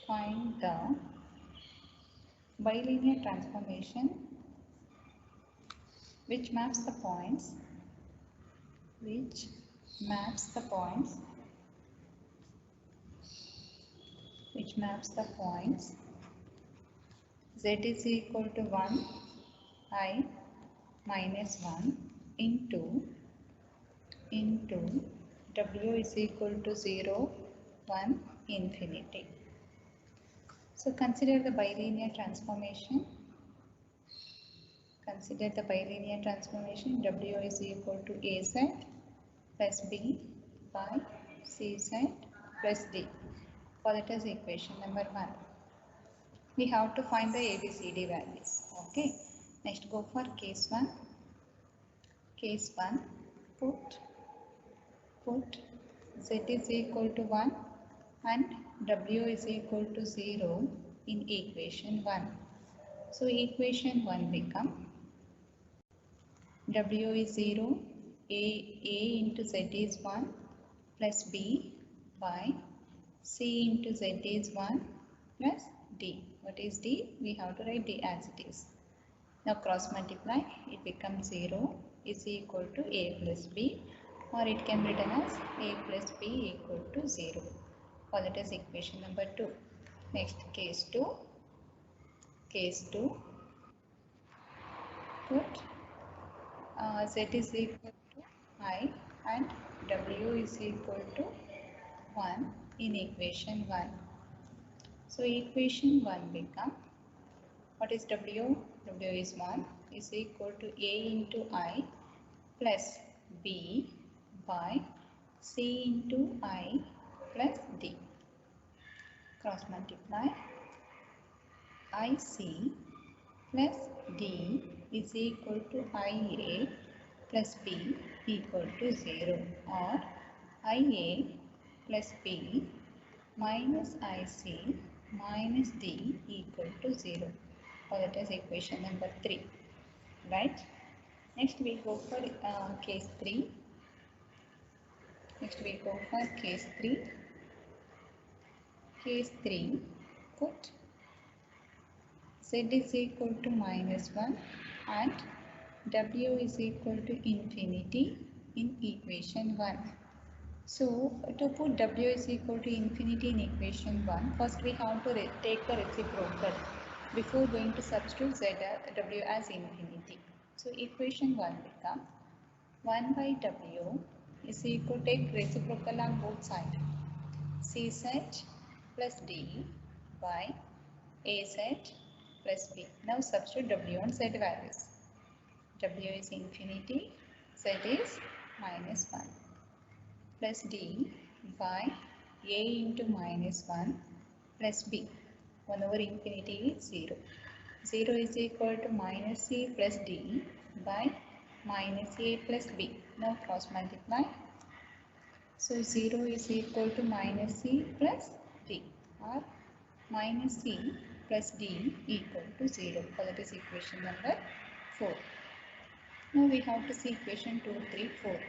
Find the bilinear transformation which maps the points z is equal to 1 I minus 1 into w is equal to 0 1 infinity. So consider the bilinear transformation. W is equal to az plus b by cz plus d. Call it as equation number 1. We have to find the ABCD values. Okay. Next, go for case 1. Case 1, put z is equal to 1 and w is equal to 0 in equation 1. So equation 1 become w is 0, a into z is 1 plus b by c into z is 1 plus d. What is d? We have to write d as it is. Now cross multiply, it becomes 0 is equal to a plus b, or it can be written as a plus b equal to 0. Call it as equation number 2. Next, case 2. Put z is equal to I and w is equal to 1 in equation 1. So equation 1 become, what is w? W is 1 is equal to a into I plus b by c into I plus d. Cross multiply, IC plus d is equal to IA plus b equal to 0, or IA plus b minus IC minus d equal to 0. Or that is equation number 3. Right? Next we go for case 3. Case 3, put z is equal to minus 1 and w is equal to infinity in equation 1. So to put w is equal to infinity in equation 1, first we have to take the reciprocal before going to substitute w as infinity. So equation 1 become 1 by w is equal to, take reciprocal on both sides, cz plus d by az plus b. Now substitute w and z values. W is infinity, z is minus 1 plus d by a into minus 1 plus b. 1 over infinity is 0. 0 is equal to minus c plus d by minus a plus b. Now cross multiply. So 0 is equal to minus c plus d, or minus c plus d equal to 0. So that is equation number 4. Now we have to see equation 2, 3, 4.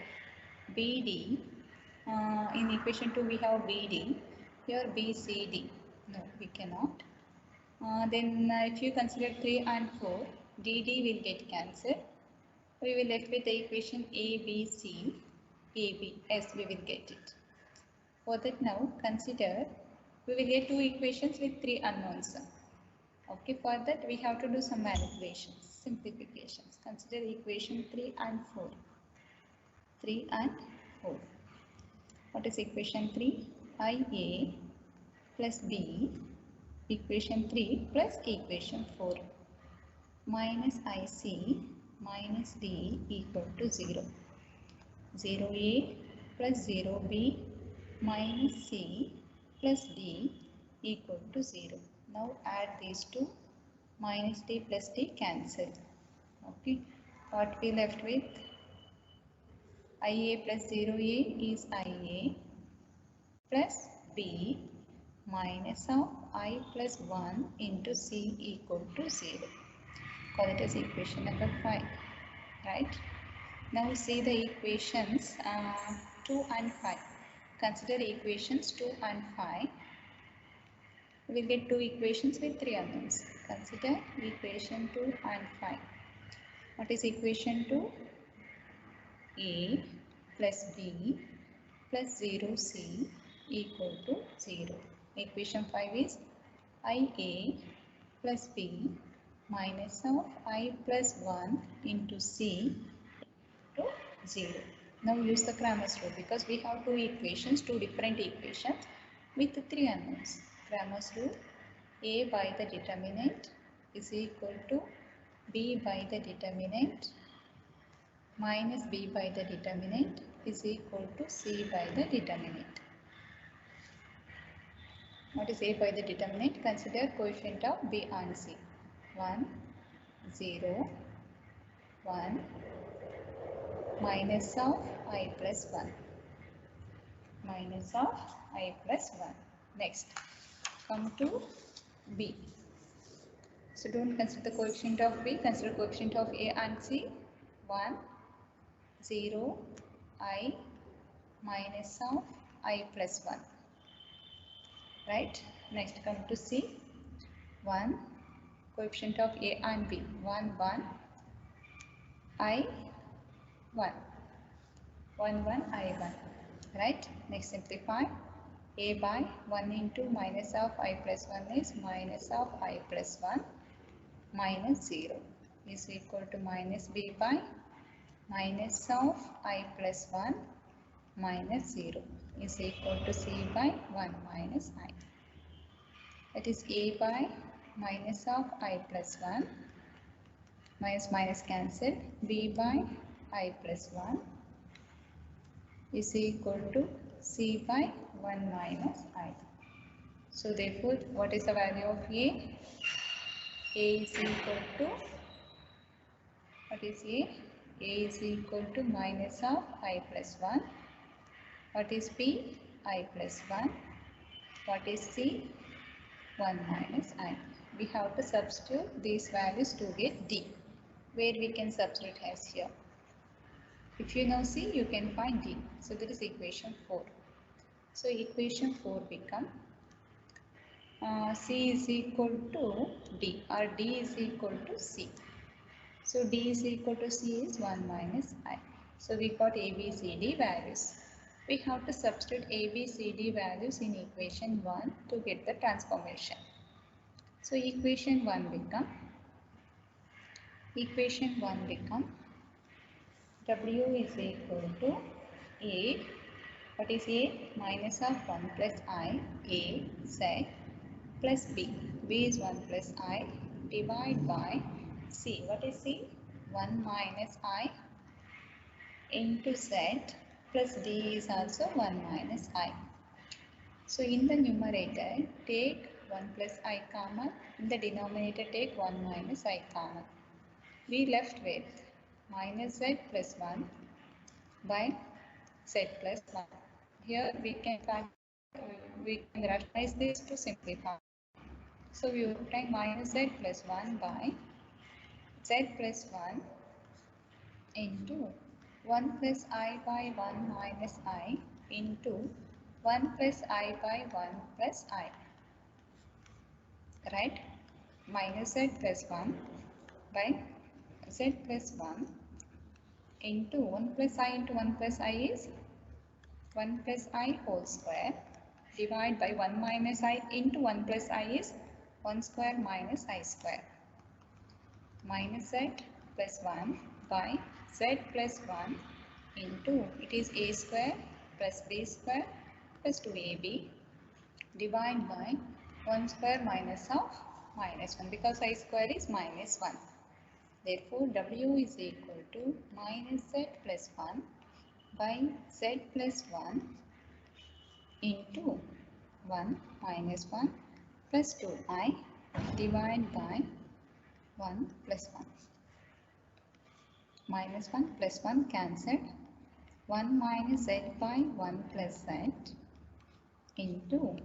BD, in equation 2 we have BD, here BCD. No, we cannot. Then if you consider 3 and 4, DD will get cancelled. We will left with the equation ABC, AB, yes, we will get it. For that now consider, we will get 2 equations with 3 unknowns. Okay, for that we have to do some manipulations, simplifications. Consider equation 3 and 4. 3 and 4. What is equation 3? IA plus B, equation 3 plus equation 4, minus IC minus D equal to 0. 0A plus 0B minus C plus D equal to 0. Now add these two, minus D plus D cancel. Okay, what we left with? IA plus 0A is IA plus B minus of I plus 1 into C equal to 0. Call it as equation number 5. Right? Now see the equations 2 and 5. Consider equations 2 and 5. We will get two equations with three unknowns. Consider equation 2 and 5. What is equation 2? A plus B plus 0C equal to 0. Equation 5 is IA plus B minus of I plus 1 into C to 0. Now use the Cramer's rule because we have two equations, two different equations with three unknowns. Cramer's rule, A by the determinant is equal to B by the determinant minus B by the determinant is equal to C by the determinant. What is A by the determinant? Consider coefficient of B and C. 1, 0, 1, minus of I plus 1. Minus of I plus 1. Next, come to B. So don't consider the coefficient of B, consider coefficient of A and C. 1, 0, I minus of I plus 1. Right? Next come to C. 1, coefficient of A and B. 1, 1, I 1. 1, 1, I 1. Right? Next simplify. A by 1 into minus of I plus 1 is minus of I plus 1 minus 0 is equal to minus B by minus of I plus 1 minus 0 is equal to C by 1 minus I. That is A by minus of I plus 1 minus cancelled. B by I plus 1 is equal to C by 1 minus I. So therefore, what is the value of A? A is equal to, what is A? A is equal to minus of I plus 1. What is B? I plus 1. What is C? 1 minus I. We have to substitute these values to get D, where we can substitute as here. If you know C, you can find D. So that is equation 4. So equation 4 become C is equal to D or D is equal to C. So D is equal to C is 1 minus I. So we got A, B, C, D values. We have to substitute A, B, C, D values in equation 1 to get the transformation. So equation 1 become W is equal to A. What is A? Minus of 1 plus I, A, Z plus B. B is 1 plus I divided by C. What is C? 1 minus I into Z plus D is also 1 minus I. So in the numerator, take 1 plus I common. In the denominator, take 1 minus I common. We left with minus Z plus 1 by Z plus 1. Here we can rationalize this to simplify. So we will take minus Z plus 1 by Z plus 1 into 1 plus I by 1 minus I into 1 plus I by 1 plus I. Right? Minus Z plus 1 by Z plus 1 into 1 plus I into 1 plus I is 1 plus I whole square divided by 1 minus I into 1 plus I is 1 square minus I square. Minus Z plus 1 by Z plus 1 into, it is A square plus B square plus 2AB divided by 1 square minus of minus 1 because I square is minus 1. Therefore, W is equal to minus Z plus 1 by Z plus 1 into 1 minus 1 plus 2I divided by 1 plus 1. Minus 1 plus 1 cancelled. 1 minus Z by 1 plus Z into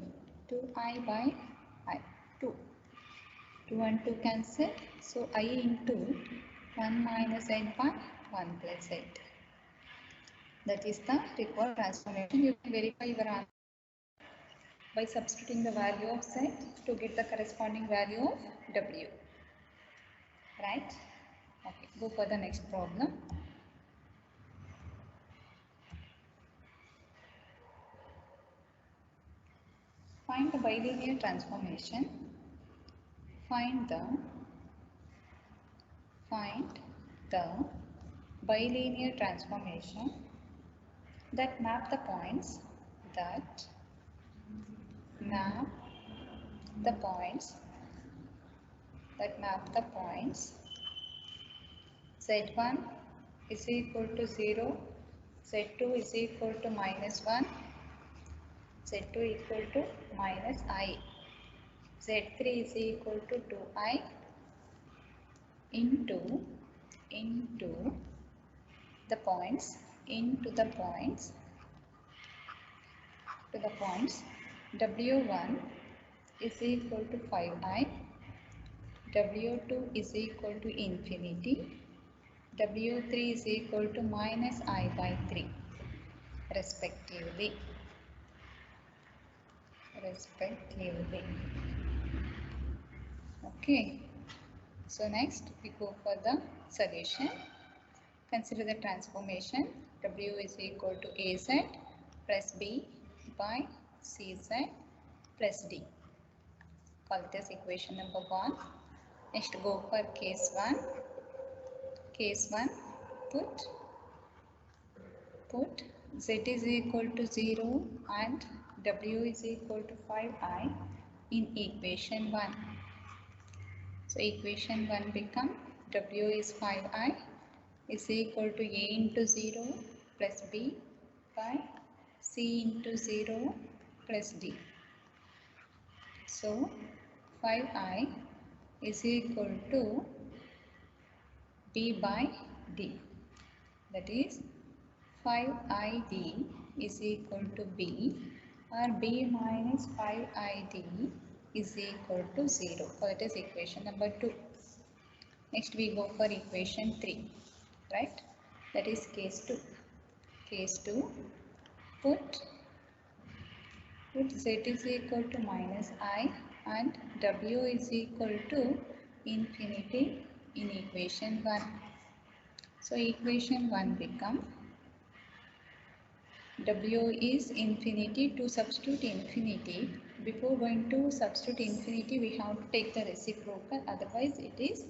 2I by I. 2. 2 and 2 cancel. So I into 1 minus Z by 1 plus Z. That is the required transformation. You can verify your answer. by substituting the value of z to get the corresponding value of w. Right? Okay, go for the next problem. Find the bilinear transformation. Find the bilinear transformation that map the points z1 is equal to 0, z2 is equal to minus 1, z2 equal to minus I, z3 is equal to 2I into the points w1 is equal to 5I, w2 is equal to infinity, w3 is equal to minus I by 3 respectively. Okay, so next we go for the solution. Consider the transformation. W is equal to AZ plus B by CZ plus D. Call it as equation number 1. Next go for case 1. Case 1, put Z is equal to 0 and W is equal to 5I in equation 1. So equation 1 become W is 5I is equal to A into 0 plus B by C into 0 plus D. So 5I is equal to B by D. That is 5ID is equal to B, or B minus 5ID is equal to 0. So that is equation number 2. Next we go for equation 3. Right? That is case 2. Case 2, put Z is equal to minus I and W is equal to infinity in equation 1. So equation 1 become W is infinity. To substitute infinity, before going to substitute infinity we have to take the reciprocal, otherwise it is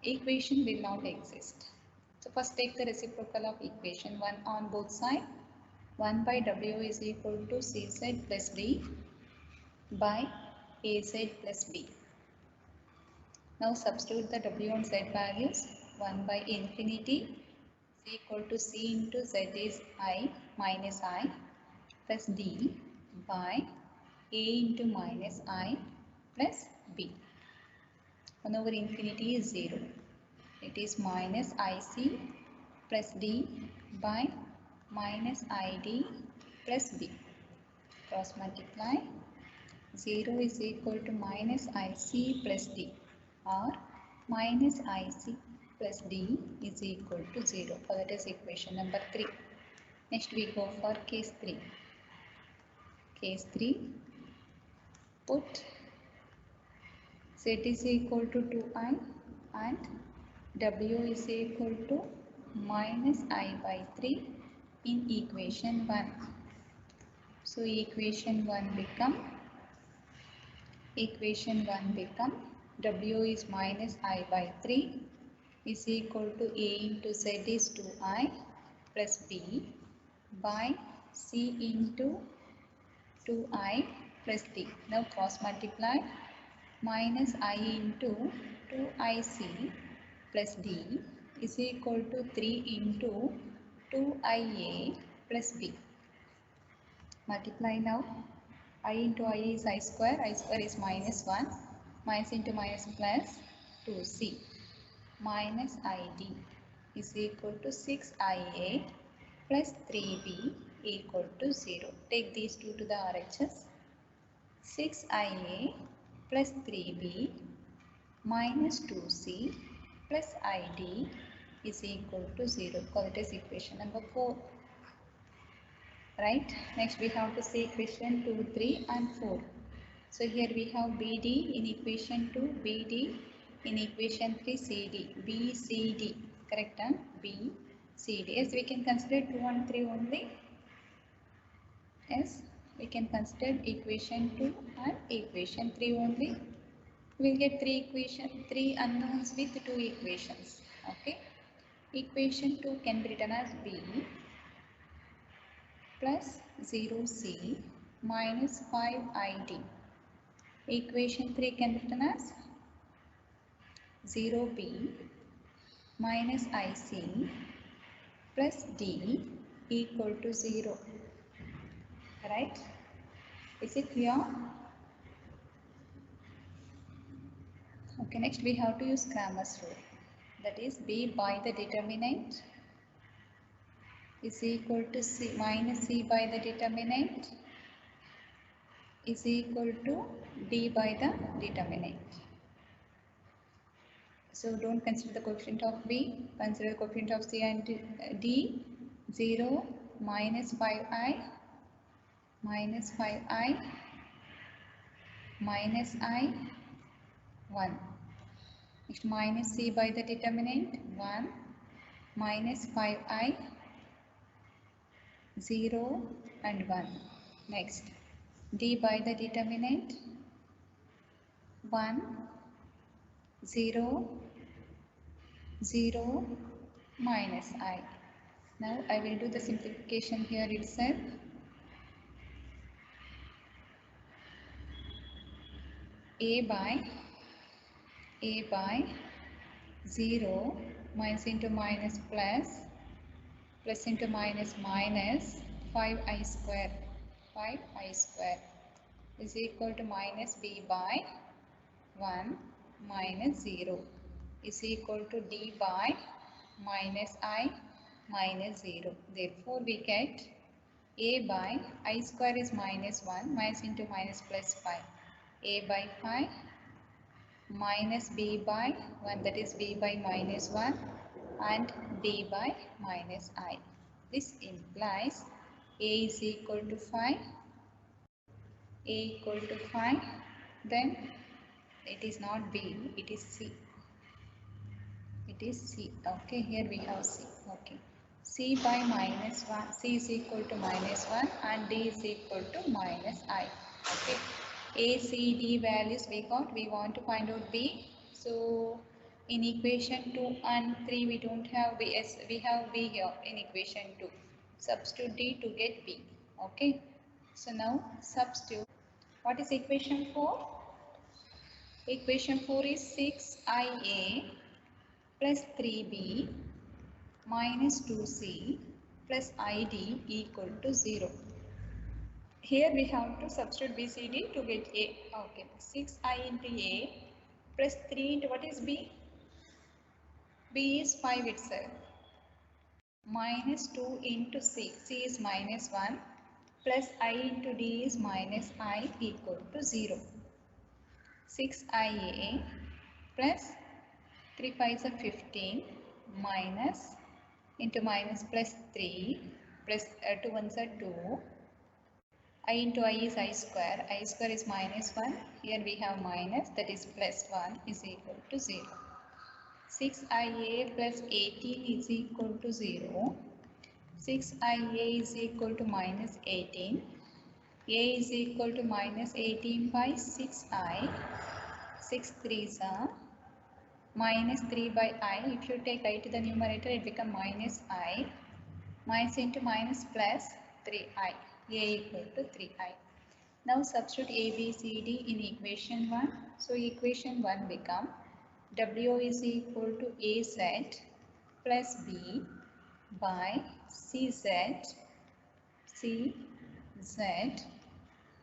equation will not exist. So first take the reciprocal of equation 1 on both sides. 1 by W is equal to CZ plus D by AZ plus B. Now substitute the W and Z values. 1 by infinity is equal to C into Z is I minus I plus D by A into minus I plus B. 1 over infinity is 0. It is minus IC plus D by minus ID plus B. Cross multiply. 0 is equal to minus IC plus D, or minus IC plus D is equal to 0. So that is equation number 3. Next we go for case 3. Case 3, put Z is equal to 2I and W is equal to minus I by 3 in equation 1. So equation 1 become W is minus I by 3 is equal to A into Z is 2I plus B by C into 2I plus D. Now cross multiply. Minus I into 2IC plus D is equal to 3 into 2IA plus B. Multiply now. I into I is I square is minus 1, minus into minus plus 2C. Minus ID is equal to 6IA plus 3B equal to 0. Take these two to the RHS. 6IA plus 3B minus 2C plus ID is equal to 0. Call it as equation number 4. right? Next we have to see equation 2, 3 and 4. So here we have BD in equation 2, BD in equation 3, CD, BCD, correct? Huh? BCD. Yes, we can consider 2 and 3 only. Yes, we can consider equation 2 and equation 3 only. We will get three unknowns with two equations. Okay. Equation 2 can be written as B plus 0C minus 5ID. Equation 3 can be written as 0B minus IC plus D equal to 0. Right? Is it clear? Okay, next we have to use Cramer's rule. That is B by the determinant is equal to C minus C by the determinant is equal to D by the determinant. So don't consider the coefficient of B, consider the coefficient of C and D. 0 minus 5i minus 5i minus I 1. Next minus C by the determinant 1 minus 5i 0 and 1. Next D by the determinant 1 0 0 minus I. Now I will do the simplification here itself. A by 0 minus into minus plus into minus minus 5i square is equal to minus B by 1 minus 0 is equal to D by minus I minus 0. Therefore, we get A by I square is minus 1 minus into minus plus 5. A by 5 minus B by 1, that is B by minus 1 and D by minus I. This implies A is equal to 5. A equal to 5. Then it is not B, it is C. It is C. Okay, here we have C. Okay. C by minus 1. C is equal to minus 1 and D is equal to minus I. Okay. A, C, D values we got. We want to find out B. So in equation 2 and 3 we don't have B. Yes, we have B here in equation 2. Substitute D to get B. Okay. So now substitute. What is equation 4? Equation 4 is 6IA plus 3B minus 2C plus ID equal to 0. Here we have to substitute BCD to get A. Okay, 6I into A plus 3 into what is B? B is 5 itself. Minus 2 into C. C is minus 1 plus I into D is minus I equal to 0. 6IA plus 3 5s are 15 minus into minus plus 3 plus 2 1s are 2. I into I is I square. I square is minus 1. Here we have minus, that is plus 1 is equal to 0. 6IA plus 18 is equal to 0. 6IA is equal to minus 18. A is equal to minus 18 by 6I. 6 3s are minus 3 by I. If you take I to the numerator, it becomes minus I. Minus into minus plus 3I. A equal to 3I. Now substitute A, B, C, D in equation 1. So equation 1 become W is equal to AZ plus B by CZ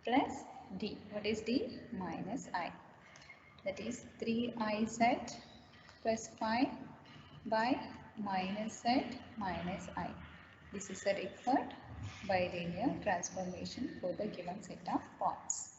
plus D. What is D? Minus I. That is 3IZ plus 5 by minus Z minus I. This is a required bilinear transformation for the given set of points.